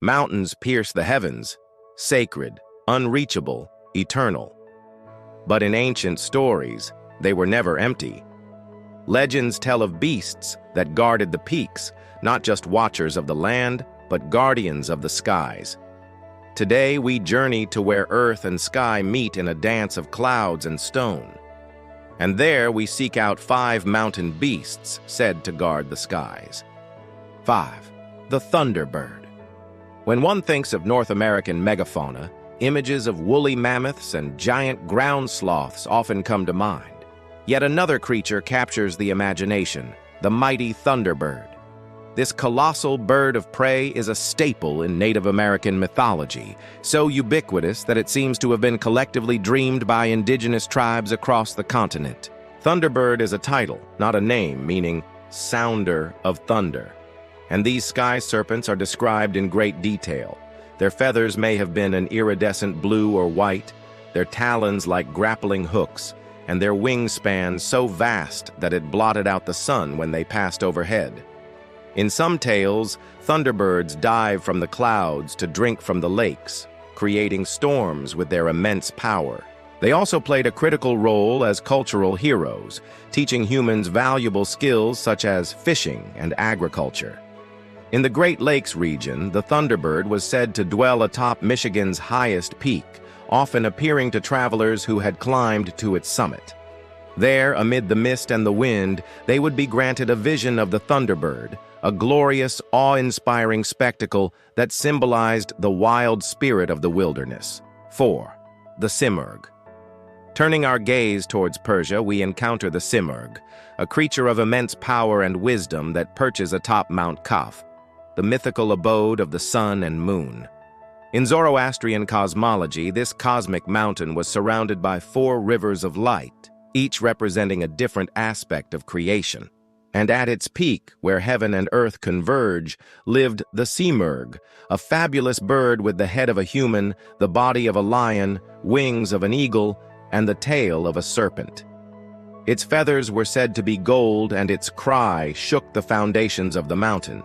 Mountains pierce the heavens, sacred, unreachable, eternal. But in ancient stories, they were never empty. Legends tell of beasts that guarded the peaks, not just watchers of the land, but guardians of the skies. Today, we journey to where earth and sky meet in a dance of clouds and stone. And there we seek out 5 mountain beasts said to guard the skies. 5. The Thunderbird. When one thinks of North American megafauna, images of woolly mammoths and giant ground sloths often come to mind. Yet another creature captures the imagination, the mighty Thunderbird. This colossal bird of prey is a staple in Native American mythology, so ubiquitous that it seems to have been collectively dreamed by indigenous tribes across the continent. Thunderbird is a title, not a name, meaning sounder of thunder. And these sky serpents are described in great detail. Their feathers may have been an iridescent blue or white, their talons like grappling hooks, and their wingspan so vast that it blotted out the sun when they passed overhead. In some tales, thunderbirds dive from the clouds to drink from the lakes, creating storms with their immense power. They also played a critical role as cultural heroes, teaching humans valuable skills such as fishing and agriculture. In the Great Lakes region, the Thunderbird was said to dwell atop Michigan's highest peak, often appearing to travelers who had climbed to its summit. There, amid the mist and the wind, they would be granted a vision of the Thunderbird, a glorious, awe-inspiring spectacle that symbolized the wild spirit of the wilderness. 4. The Simurgh. Turning our gaze towards Persia, we encounter the Simurgh, a creature of immense power and wisdom that perches atop Mount Kaf, the mythical abode of the sun and moon. In Zoroastrian cosmology, this cosmic mountain was surrounded by 4 rivers of light, each representing a different aspect of creation. And at its peak, where heaven and earth converge, lived the Simurgh, a fabulous bird with the head of a human, the body of a lion, wings of an eagle, and the tail of a serpent. Its feathers were said to be gold, and its cry shook the foundations of the mountain.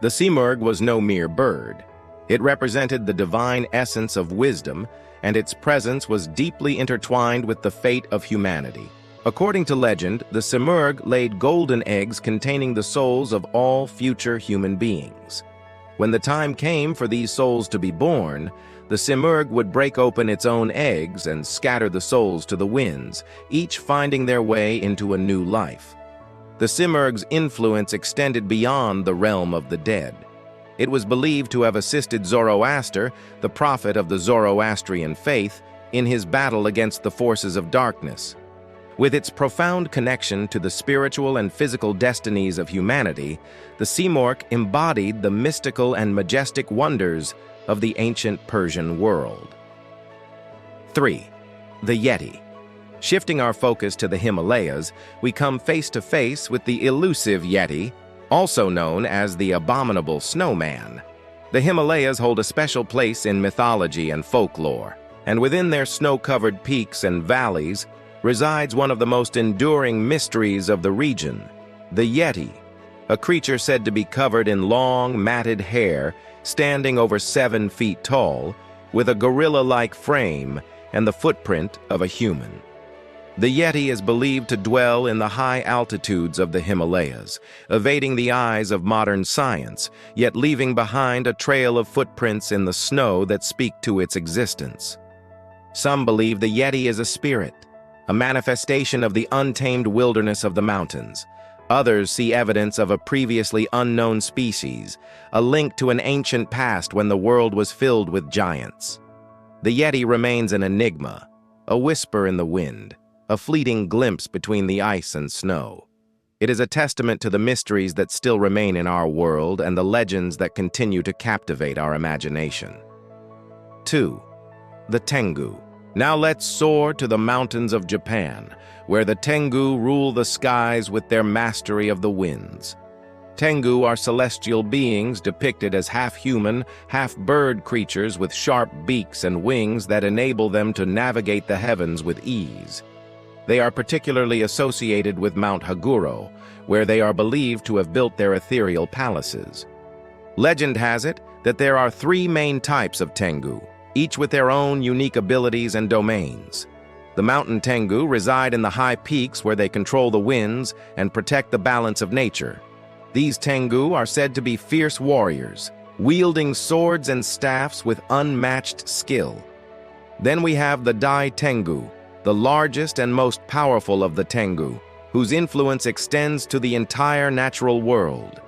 The Simurgh was no mere bird. It represented the divine essence of wisdom, and its presence was deeply intertwined with the fate of humanity. According to legend, the Simurgh laid golden eggs containing the souls of all future human beings. When the time came for these souls to be born, the Simurgh would break open its own eggs and scatter the souls to the winds, each finding their way into a new life. The Simurgh's influence extended beyond the realm of the dead. It was believed to have assisted Zoroaster, the prophet of the Zoroastrian faith, in his battle against the forces of darkness. With its profound connection to the spiritual and physical destinies of humanity, the Simurgh embodied the mystical and majestic wonders of the ancient Persian world. 3. The Yeti. Shifting our focus to the Himalayas, we come face to face with the elusive Yeti, also known as the abominable snowman. The Himalayas hold a special place in mythology and folklore, and within their snow-covered peaks and valleys resides one of the most enduring mysteries of the region, the Yeti, a creature said to be covered in long, matted hair, standing over 7 feet tall, with a gorilla-like frame and the footprint of a human. The Yeti is believed to dwell in the high altitudes of the Himalayas, evading the eyes of modern science, yet leaving behind a trail of footprints in the snow that speak to its existence. Some believe the Yeti is a spirit, a manifestation of the untamed wilderness of the mountains. Others see evidence of a previously unknown species, a link to an ancient past when the world was filled with giants. The Yeti remains an enigma, a whisper in the wind, a fleeting glimpse between the ice and snow. It is a testament to the mysteries that still remain in our world and the legends that continue to captivate our imagination. 2. The Tengu. Now let's soar to the mountains of Japan, where the Tengu rule the skies with their mastery of the winds. Tengu are celestial beings depicted as half-human, half-bird creatures with sharp beaks and wings that enable them to navigate the heavens with ease. They are particularly associated with Mount Haguro, where they are believed to have built their ethereal palaces. Legend has it that there are three main types of Tengu, each with their own unique abilities and domains. The mountain Tengu reside in the high peaks where they control the winds and protect the balance of nature. These Tengu are said to be fierce warriors, wielding swords and staffs with unmatched skill. Then we have the Dai Tengu, the largest and most powerful of the Tengu, whose influence extends to the entire natural world.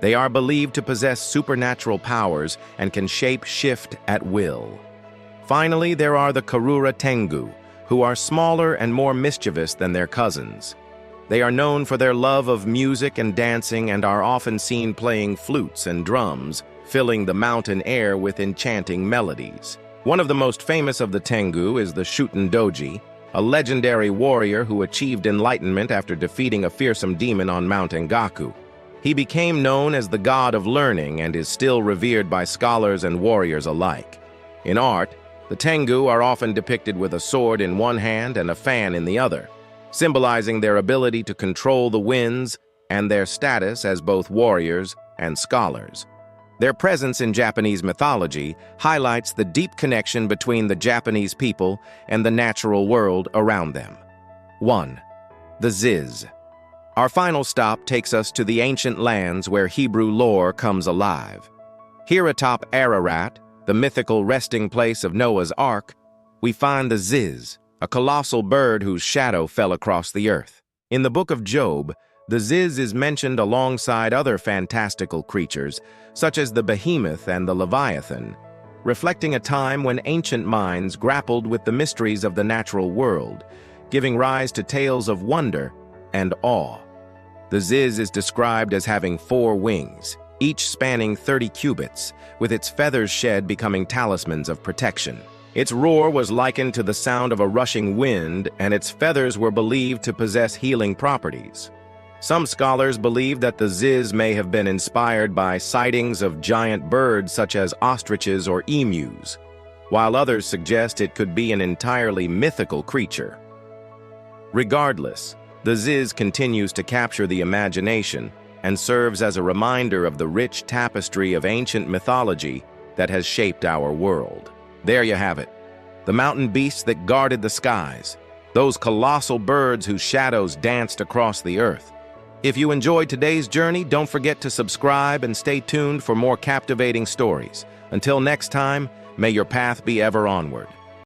They are believed to possess supernatural powers and can shape-shift at will. Finally, there are the Karura Tengu, who are smaller and more mischievous than their cousins. They are known for their love of music and dancing and are often seen playing flutes and drums, filling the mountain air with enchanting melodies. One of the most famous of the Tengu is the Shuten Doji, a legendary warrior who achieved enlightenment after defeating a fearsome demon on Mount Engaku. He became known as the god of learning and is still revered by scholars and warriors alike. In art, the Tengu are often depicted with a sword in one hand and a fan in the other, symbolizing their ability to control the winds and their status as both warriors and scholars. Their presence in Japanese mythology highlights the deep connection between the Japanese people and the natural world around them. 1. The Ziz. Our final stop takes us to the ancient lands where Hebrew lore comes alive. Here atop Ararat, the mythical resting place of Noah's Ark, we find the Ziz, a colossal bird whose shadow fell across the earth. In the book of Job, the Ziz is mentioned alongside other fantastical creatures, such as the behemoth and the leviathan, reflecting a time when ancient minds grappled with the mysteries of the natural world, giving rise to tales of wonder and awe. The Ziz is described as having 4 wings, each spanning 30 cubits, with its feathers shed becoming talismans of protection. Its roar was likened to the sound of a rushing wind, and its feathers were believed to possess healing properties. Some scholars believe that the Ziz may have been inspired by sightings of giant birds such as ostriches or emus, while others suggest it could be an entirely mythical creature. Regardless, the Ziz continues to capture the imagination and serves as a reminder of the rich tapestry of ancient mythology that has shaped our world. There you have it, the mountain beasts that guarded the skies, those colossal birds whose shadows danced across the earth. If you enjoyed today's journey, don't forget to subscribe and stay tuned for more captivating stories. Until next time, may your path be ever onward.